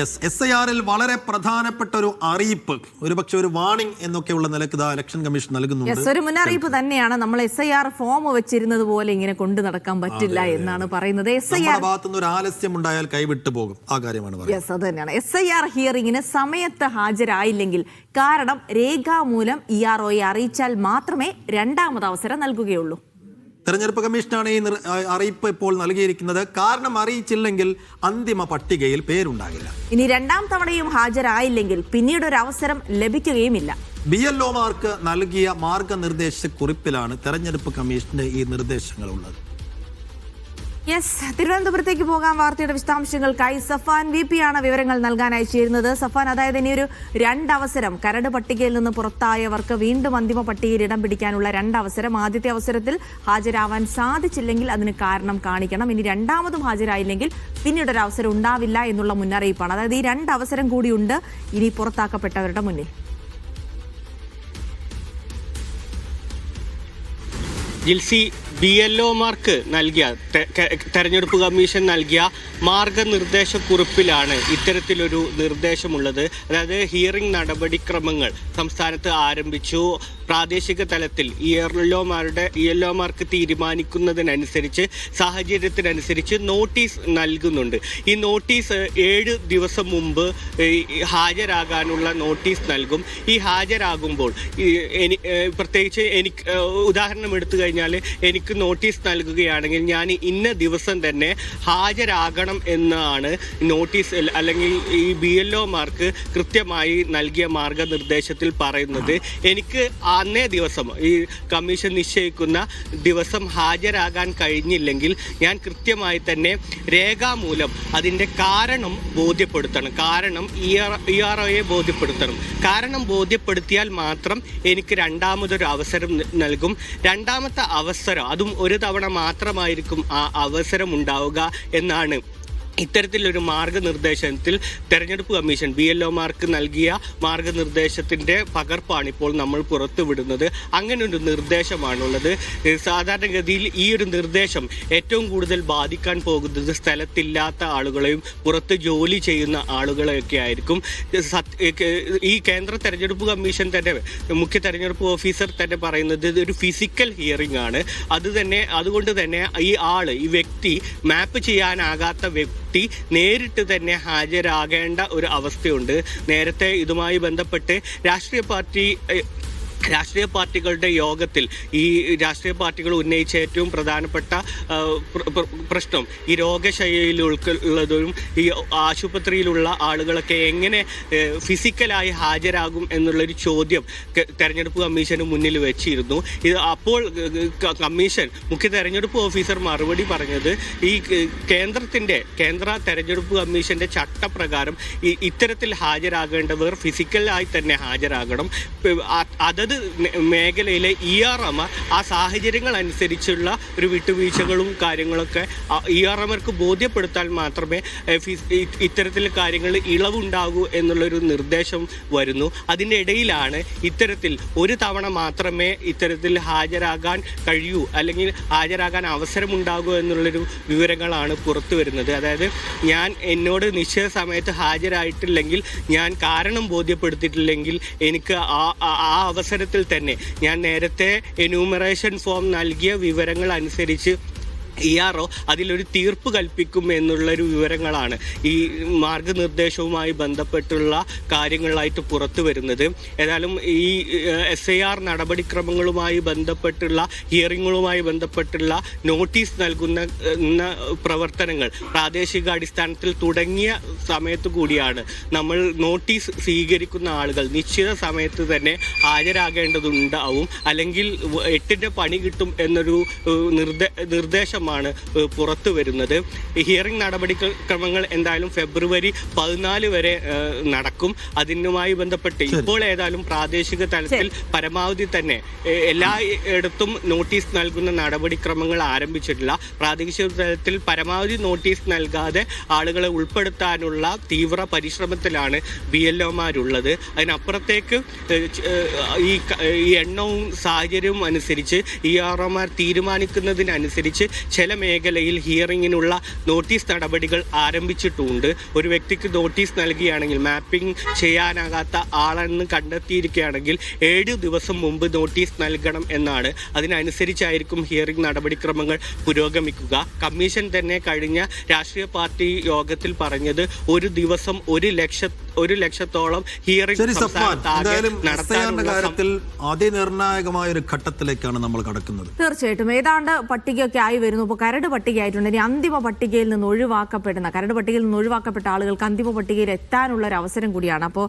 SIR-ൽ വളരെ പ്രധാനപ്പെട്ട ഒരു അറിയിപ്പ്, ഒരുപക്ഷെ ഒരു വാർണിംഗ് എന്നൊക്കെയുള്ള നിലക്ക് ഇലക്ഷൻ കമ്മീഷൻ നൽകുന്നുണ്ട്. ഒരു മുന്നറിയിപ്പ് തന്നെയാണ്. നമ്മൾ SIR ഫോം വെച്ചിരുന്നത് പോലെ ഇങ്ങനെ കൊണ്ടു നടക്കാൻ പറ്റില്ല എന്നാണ് പറയുന്നത്. SIR ഭാഗത്തുനിന്ന് ഒരു ആലസ്യം ഉണ്ടായാൽ കൈവിട്ടു പോകും, ആ കാര്യമാണ് പറയുന്നത്. അത് തന്നെയാണ്. SIR ഹിയറിംഗിന് സമയത്ത് ഹാജരായില്ലെങ്കിൽ കാരണം രേഖാമൂലം EROയെ അറിയിച്ചാൽ മാത്രമേ രണ്ടാമത് അവസരം നൽകുകയുള്ളൂ. തെരഞ്ഞെടുപ്പ് കമ്മീഷനാണ് ഈ അറിയിപ്പ് ഇപ്പോൾ നൽകിയിരിക്കുന്നത്. കാരണം അറിയിച്ചില്ലെങ്കിൽ അന്തിമ പട്ടികയിൽ പേരുണ്ടാകില്ല. ഇനി രണ്ടാം തവണയും ഹാജരായില്ലെങ്കിൽ പിന്നീട് ഒരു അവസരം ലഭിക്കുകയുമില്ല. BLOമാർക്ക് നൽകിയ മാർഗനിർദ്ദേശക്കുറിപ്പിലാണ് തെരഞ്ഞെടുപ്പ് കമ്മീഷന്റെ ഈ നിർദ്ദേശങ്ങളുള്ളത്. തിരുവനന്തപുരത്തേക്ക് പോകാൻ വാർത്തയുടെ വിശദാംശങ്ങൾക്കായി സഫാൻ VP ആണ് വിവരങ്ങൾ നൽകാനായി ചേരുന്നത്. സഫാൻ, അതായത് ഇനിയൊരു രണ്ടവസരം, കരട് പട്ടികയിൽ നിന്ന് പുറത്തായവർക്ക് വീണ്ടും അന്തിമ പട്ടികയിൽ ഇടം പിടിക്കാനുള്ള രണ്ടവസരം. ആദ്യത്തെ അവസരത്തിൽ ഹാജരാവാൻ സാധിച്ചില്ലെങ്കിൽ അതിന് കാരണം കാണിക്കണം. ഇനി രണ്ടാമതും ഹാജരായില്ലെങ്കിൽ പിന്നീട് ഒരു അവസരം ഉണ്ടാവില്ല എന്നുള്ള മുന്നറിയിപ്പാണ്. അതായത് ഈ രണ്ടവസരം കൂടിയുണ്ട് ഇനി പുറത്താക്കപ്പെട്ടവരുടെ മുന്നിൽ. ജിൽസി, BLOമാർക്ക് നൽകിയ തെരഞ്ഞെടുപ്പ് കമ്മീഷൻ നൽകിയ മാർഗനിർദ്ദേശക്കുറിപ്പിലാണ് ഇത്തരത്തിലൊരു നിർദ്ദേശമുള്ളത്. അതായത് ഹിയറിംഗ് നടപടിക്രമങ്ങൾ സംസ്ഥാനത്ത് ആരംഭിച്ചു. പ്രാദേശിക തലത്തിൽ ELOമാർക്ക് തീരുമാനിക്കുന്നതിനനുസരിച്ച്, സാഹചര്യത്തിനനുസരിച്ച് നോട്ടീസ് നൽകുന്നുണ്ട്. ഈ നോട്ടീസ് 7 ദിവസം മുമ്പ് ഹാജരാകാനുള്ള നോട്ടീസ് നൽകും. ഈ ഹാജരാകുമ്പോൾ പ്രത്യേകിച്ച് എനിക്ക് ഉദാഹരണം എടുത്തു കഴിഞ്ഞാൽ, എനിക്ക് നോട്ടീസ് നൽകുകയാണെങ്കിൽ ഞാൻ ഇന്ന ദിവസം തന്നെ ഹാജരാകണം എന്നാണ് നോട്ടീസ് അല്ലെങ്കിൽ ഈ BLOമാർക്ക് കൃത്യമായി നൽകിയ മാർഗനിർദ്ദേശത്തിൽ പറയുന്നത്. എനിക്ക് അന്നേ ദിവസം, ഈ കമ്മീഷൻ നിശ്ചയിക്കുന്ന ദിവസം ഹാജരാകാൻ കഴിഞ്ഞില്ലെങ്കിൽ ഞാൻ കൃത്യമായി തന്നെ രേഖാമൂലം അതിൻ്റെ കാരണം ബോധ്യപ്പെടുത്തണം. കാരണം EROയെ ബോധ്യപ്പെടുത്തണം. കാരണം ബോധ്യപ്പെടുത്തിയാൽ മാത്രം എനിക്ക് രണ്ടാമതൊരു അവസരം നൽകും. രണ്ടാമത്തെ അവസരം, അതും ഒരു തവണ മാത്രമായിരിക്കും ആ അവസരം ഉണ്ടാവുക എന്നാണ് ഇത്തരത്തിലൊരു മാർഗനിർദ്ദേശത്തിൽ തെരഞ്ഞെടുപ്പ് കമ്മീഷൻ BLOമാർക്ക് നൽകിയ മാർഗനിർദ്ദേശത്തിൻ്റെ പകർപ്പാണ് ഇപ്പോൾ നമ്മൾ പുറത്തുവിടുന്നത്. അങ്ങനെ ഒരു നിർദ്ദേശമാണുള്ളത്. സാധാരണഗതിയിൽ ഈ ഒരു നിർദ്ദേശം ഏറ്റവും കൂടുതൽ ബാധിക്കാൻ പോകുന്നത് സ്ഥലത്തില്ലാത്ത ആളുകളെയും പുറത്ത് ജോലി ചെയ്യുന്ന ആളുകളെയൊക്കെ ആയിരിക്കും. ഈ കേന്ദ്ര തെരഞ്ഞെടുപ്പ് കമ്മീഷൻ തന്നെ, മുഖ്യ തെരഞ്ഞെടുപ്പ് ഓഫീസർ തന്നെ പറയുന്നത് ഇതൊരു ഫിസിക്കൽ ഹിയറിംഗ് ആണ്. അതുകൊണ്ട് തന്നെ ഈ വ്യക്തി, മാപ്പ് ചെയ്യാനാകാത്ത വ്യക്തി നേരിട്ട് തന്നെ ഹാജരാകേണ്ട ഒരു അവസ്ഥയുണ്ട്. നേരത്തെ ഇതുമായി ബന്ധപ്പെട്ട് രാഷ്ട്രീയ പാർട്ടികളുടെ യോഗത്തിൽ ഈ രാഷ്ട്രീയ പാർട്ടികൾ ഉന്നയിച്ച ഏറ്റവും പ്രധാനപ്പെട്ട പ്രശ്നം ഈ രോഗശയ്യയിലുള്ളതും ഈ ആശുപത്രിയിലുള്ള ആളുകളൊക്കെ എങ്ങനെ ഫിസിക്കലായി ഹാജരാകും എന്നുള്ളൊരു ചോദ്യം തെരഞ്ഞെടുപ്പ് കമ്മീഷന് മുന്നിൽ വെച്ചിരുന്നു. അപ്പോൾ മുഖ്യ തെരഞ്ഞെടുപ്പ് ഓഫീസർ മറുപടി പറഞ്ഞത് ഈ കേന്ദ്ര തെരഞ്ഞെടുപ്പ് കമ്മീഷന്റെ ചട്ടപ്രകാരം ഇത്തരത്തിൽ ഹാജരാകേണ്ടവർ ഫിസിക്കലായി തന്നെ ഹാജരാകണം. അതത് മേഖലയിലെ EROമാർ ആ സാഹചര്യങ്ങൾ അനുസരിച്ചുള്ള ഒരു വിട്ടുവീഴ്ചകളും കാര്യങ്ങളൊക്കെ EROമാർക്ക് ബോധ്യപ്പെടുത്താൻ മാത്രമേ ഇത്തരത്തിൽ കാര്യങ്ങൾ ഇളവുണ്ടാകൂ എന്നുള്ളൊരു നിർദ്ദേശം വരുന്നു. അതിൻ്റെ ഇടയിലാണ് ഇത്തരത്തിൽ ഒരു തവണ മാത്രമേ ഇത്തരത്തിൽ ഹാജരാകാൻ കഴിയൂ, അല്ലെങ്കിൽ ഹാജരാകാൻ അവസരമുണ്ടാകൂ എന്നുള്ളൊരു വിവരങ്ങളാണ് പുറത്തു വരുന്നത്. അതായത് എന്നോട് നിശ്ചിത സമയത്ത് ഹാജരായിട്ടില്ലെങ്കിൽ, ഞാൻ കാരണം ബോധ്യപ്പെടുത്തിയിട്ടില്ലെങ്കിൽ എനിക്ക് ആ അവസരത്തിൽ തന്നെ ഞാൻ നേരത്തെ എന്യൂമറേഷൻ ഫോം നൽകിയ വിവരങ്ങൾ അനുസരിച്ച് ERO അതിലൊരു തീർപ്പ് കൽപ്പിക്കും എന്നുള്ളൊരു വിവരങ്ങളാണ് ഈ മാർഗനിർദ്ദേശവുമായി ബന്ധപ്പെട്ടുള്ള കാര്യങ്ങളായിട്ട് പുറത്തു വരുന്നത്. ഏതായാലും ഈ SIR നടപടിക്രമങ്ങളുമായി ബന്ധപ്പെട്ടുള്ള, ഹിയറിങ്ങുകളുമായി ബന്ധപ്പെട്ടുള്ള നോട്ടീസ് നൽകുന്ന പ്രവർത്തനങ്ങൾ പ്രാദേശിക അടിസ്ഥാനത്തിൽ തുടങ്ങിയ സമയത്ത് കൂടിയാണ് നമ്മൾ നോട്ടീസ് സ്വീകരിക്കുന്ന ആളുകൾ നിശ്ചിത സമയത്ത് തന്നെ ഹാജരാകേണ്ടതുണ്ടാവും, അല്ലെങ്കിൽ 8ന്റെ പണി കിട്ടും എന്നൊരു നിർദ്ദേശം പുറത്തു വരുന്നത്. ഹിയറിംഗ് നടപടിക്രമങ്ങൾ എന്തായാലും ഫെബ്രുവരി 14 വരെ നടക്കും. അതിനുമായി ബന്ധപ്പെട്ട് ഇപ്പോൾ ഏതായാലും പ്രാദേശിക തലത്തിൽ പരമാവധി തന്നെ എല്ലായിടത്തും നോട്ടീസ് നൽകുന്ന നടപടിക്രമങ്ങൾ ആരംഭിച്ചിട്ടില്ല. പ്രാദേശിക തലത്തിൽ പരമാവധി നോട്ടീസ് നൽകാതെ ആളുകളെ ഉൾപ്പെടുത്താനുള്ള തീവ്ര പരിശ്രമത്തിലാണ് BLOമാരുള്ളത്. അതിനപ്പുറത്തേക്ക് ഈ എണ്ണവും സാഹചര്യവും അനുസരിച്ച് EROമാർ തീരുമാനിക്കുന്നതിനനുസരിച്ച് ചില മേഖലയിൽ ഹിയറിങ്ങിനുള്ള നോട്ടീസ് നടപടികൾ ആരംഭിച്ചിട്ടുണ്ട്. ഒരു വ്യക്തിക്ക് നോട്ടീസ് നൽകുകയാണെങ്കിൽ മാപ്പിംഗ് ചെയ്യാനാകാത്ത ആളെന്ന് കണ്ടെത്തിയിരിക്കുകയാണെങ്കിൽ 7 ദിവസം മുമ്പ് നോട്ടീസ് നൽകണം എന്നാണ്. അതിനനുസരിച്ചായിരിക്കും ഹിയറിംഗ് നടപടിക്രമങ്ങൾ പുരോഗമിക്കുക. കമ്മീഷൻ തന്നെ കഴിഞ്ഞ രാഷ്ട്രീയ പാർട്ടി യോഗത്തിൽ പറഞ്ഞത് ഒരു ദിവസം 1 ലക്ഷത്തോളം ഹിയറിംഗ് നടത്താനുള്ള കാര്യത്തിൽ അതിനിർണായകമായ ഒരു ഘട്ടത്തിലേക്കാണ് നമ്മൾ കടക്കുന്നത്. തീർച്ചയായിട്ടും ഏതാണ്ട് പട്ടികയൊക്കെ ആയി വരുന്നു. ഇപ്പോൾ കരട് പട്ടികയായിട്ടുണ്ട്. ഇനി അന്തിമ പട്ടികയിൽ നിന്ന് ഒഴിവാക്കപ്പെട്ട ആളുകൾക്ക് അന്തിമ പട്ടികയിൽ എത്താനുള്ള ഒരു അവസരം കൂടിയാണ്. അപ്പോൾ